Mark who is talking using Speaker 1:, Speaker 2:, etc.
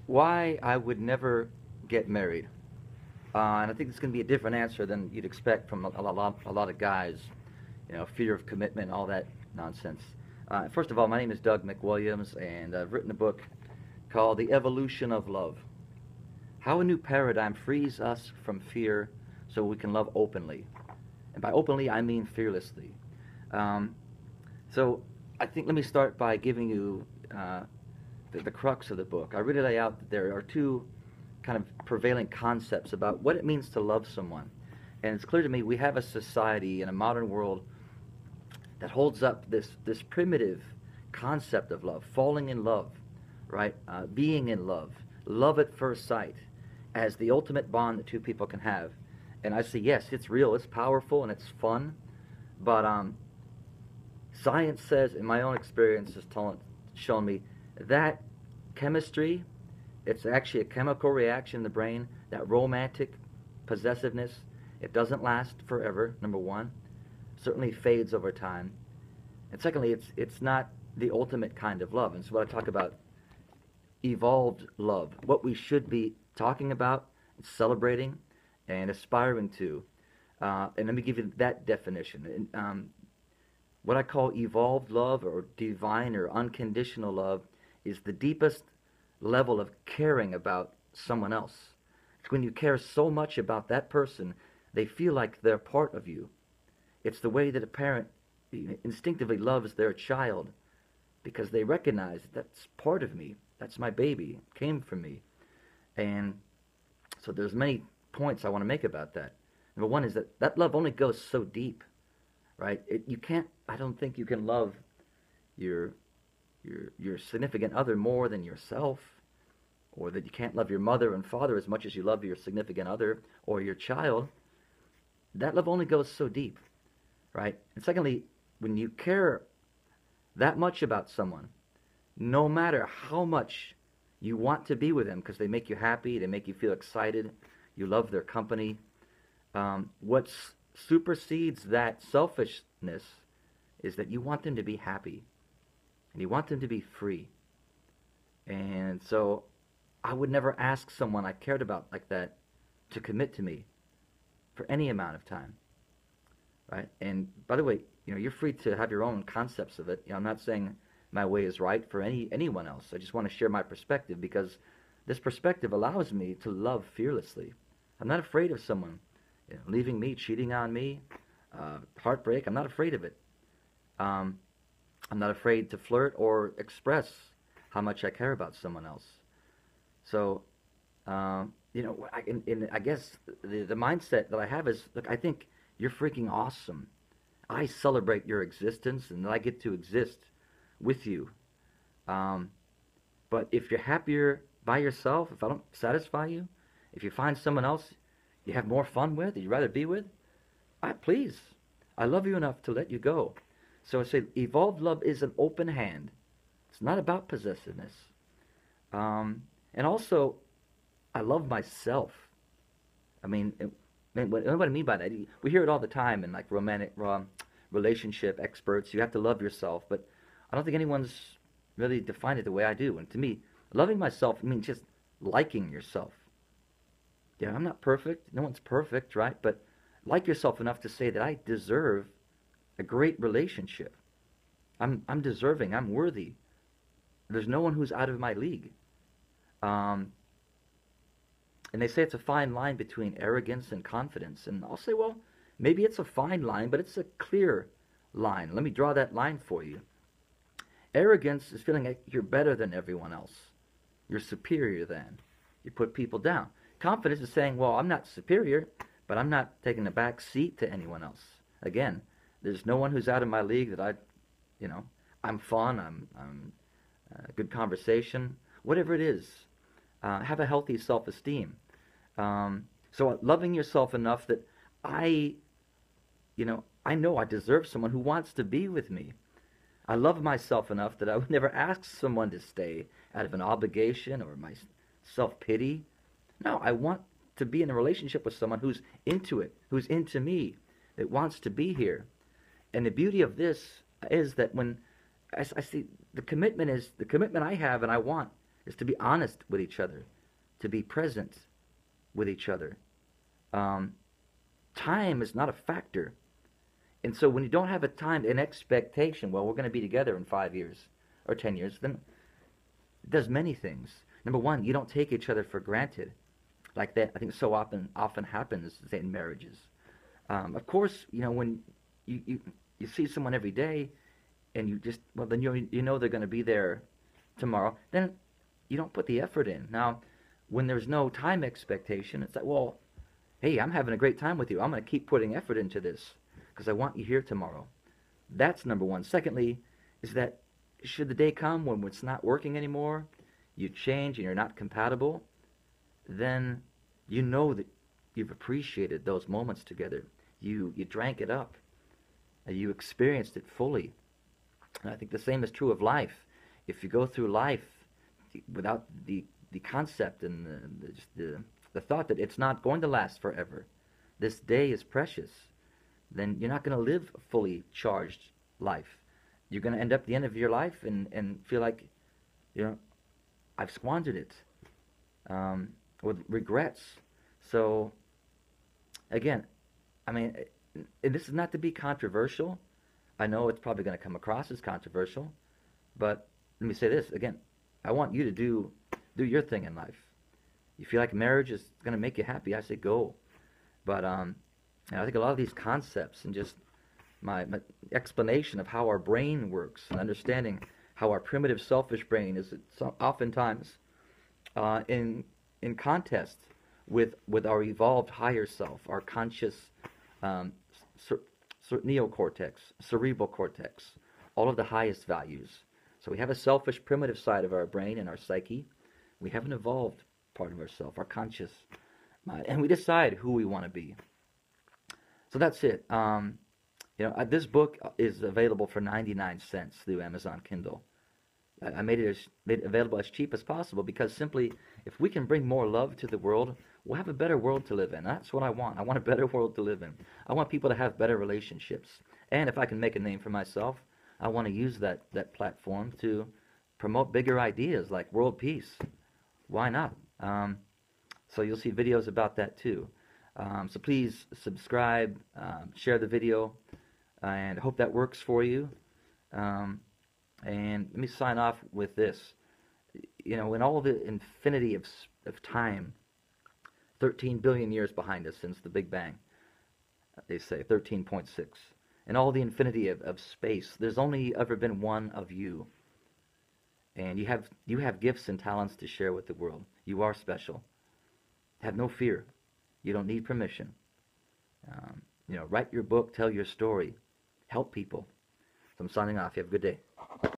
Speaker 1: Why I would never get married. And I think it's going to be a different answer than you'd expect from a lot of guys. Fear of commitment, all that nonsense. First of all, my name is Doug McWilliams, and I've written a book called The Evolution of Love. How a New Paradigm Frees Us from Fear so we can love openly. And by openly, I mean fearlessly. Um, so I think let me start by giving you the crux of the book. I really lay out that there are two kind of prevailing concepts about what it means to love someone. And it's clear to me we have a society in a modern world that holds up this primitive concept of love, falling in love, right? Being in love at first sight, as the ultimate bond that two people can have. And I say, yes, it's real, it's powerful, and it's fun. But science says, in my own experience, has shown me that chemistry, it's actually a chemical reaction in the brain, that romantic possessiveness, it doesn't last forever, number one. Certainly fades over time. And secondly, it's not the ultimate kind of love. And so what I talk about, evolved love, what we should be talking about, celebrating, and aspiring to. And let me give you that definition. What I call evolved love or divine or unconditional love is the deepest level of caring about someone else. It's when you care so much about that person, they feel like they're part of you. It's the way that a parent instinctively loves their child because they recognize that's part of me. That's my baby. It came from me. And so there's many points I want to make about that. Number one is that love only goes so deep, right? You can't. I don't think you can love your your significant other more than yourself, or that you can't love your mother and father as much as you love your significant other or your child. That love only goes so deep, right? And secondly, when you care that much about someone, no matter how much you want to be with them because they make you happy, they make you feel excited, you love their company, what supersedes that selfishness is that you want them to be happy and you want them to be free. And so I would never ask someone I cared about like that to commit to me for any amount of time, right? And by the way, you're free to have your own concepts of it. I'm not saying my way is right for anyone else. I just want to share my perspective because this perspective allows me to love fearlessly. I'm not afraid of someone leaving me, cheating on me, heartbreak. I'm not afraid of it. I'm not afraid to flirt or express how much I care about someone else. So, I guess the mindset that I have is, look, I think you're freaking awesome. I celebrate your existence, and I get to exist with you. But if you're happier by yourself, if I don't satisfy you, if you find someone else you have more fun with, that you'd rather be with, please, I love you enough to let you go. So I say, evolved love is an open hand. It's not about possessiveness. And also, I love myself. I mean, what do I mean by that? We hear it all the time in like romantic relationship experts. You have to love yourself, but I don't think anyone's really defined it the way I do. And to me, loving myself means just liking yourself. Yeah, I'm not perfect. No one's perfect, right? But like yourself enough to say that I deserve a great relationship. I'm deserving. I'm worthy. There's no one who's out of my league. And they say it's a fine line between arrogance and confidence. And I'll say, well, maybe it's a fine line, but it's a clear line. Let me draw that line for you. Arrogance is feeling like you're better than everyone else. You're superior than. You put people down. Confidence is saying, well, I'm not superior, but I'm not taking a back seat to anyone else. Again, there's no one who's out of my league that I'm fun, I'm good conversation, whatever it is. Have a healthy self-esteem. So loving yourself enough that I know I deserve someone who wants to be with me. I love myself enough that I would never ask someone to stay out of an obligation or my self-pity. No, I want to be in a relationship with someone who's into it, who's into me, that wants to be here. And the beauty of this is that when I see the commitment I have and I want is to be honest with each other, to be present with each other. Um, Time is not a factor. And so when you don't have a time, an expectation, well, we're going to be together in 5 years or 10 years, then it does many things. Number one, you don't take each other for granted like that. I think so often happens in marriages. Of course, when you see someone every day and you just, well, then you know they're going to be there tomorrow, then you don't put the effort in. Now, when there's no time expectation, it's like, well, hey, I'm having a great time with you. I'm going to keep putting effort into this because I want you here tomorrow. That's number one. Secondly, is that should the day come when it's not working anymore, you change and you're not compatible, then you know that you've appreciated those moments together. You drank it up. You experienced it fully. And I think the same is true of life. If you go through life without the concept and the thought that it's not going to last forever, this day is precious, then you're not going to live a fully charged life. You're going to end up at the end of your life and feel like, I've squandered it, with regrets. So, again, I mean, and this is not to be controversial. I know it's probably going to come across as controversial, but let me say this again. I want you to do your thing in life. You feel like marriage is going to make you happy, I say go. But I think a lot of these concepts and just my explanation of how our brain works and understanding how our primitive selfish brain is oftentimes in contest with our evolved higher self, our conscious neocortex, cerebral cortex, all of the highest values. So we have a selfish primitive side of our brain and our psyche. We have an evolved part of ourself, our conscious mind, and we decide who we want to be. So that's it. This book is available for 99 cents through Amazon Kindle. I made it available as cheap as possible because simply, if we can bring more love to the world, we'll have a better world to live in. That's what I want. I want a better world to live in. I want people to have better relationships. And if I can make a name for myself, I want to use that platform to promote bigger ideas like world peace. Why not? So you'll see videos about that too. So please subscribe, share the video, and I hope that works for you. And let me sign off with this. In all the infinity of time, 13 billion years behind us since the Big Bang, they say 13.6. In all the infinity of space, there's only ever been one of you. And you have gifts and talents to share with the world. You are special. Have no fear. You don't need permission. Write your book, tell your story, help people. So I'm signing off. You have a good day.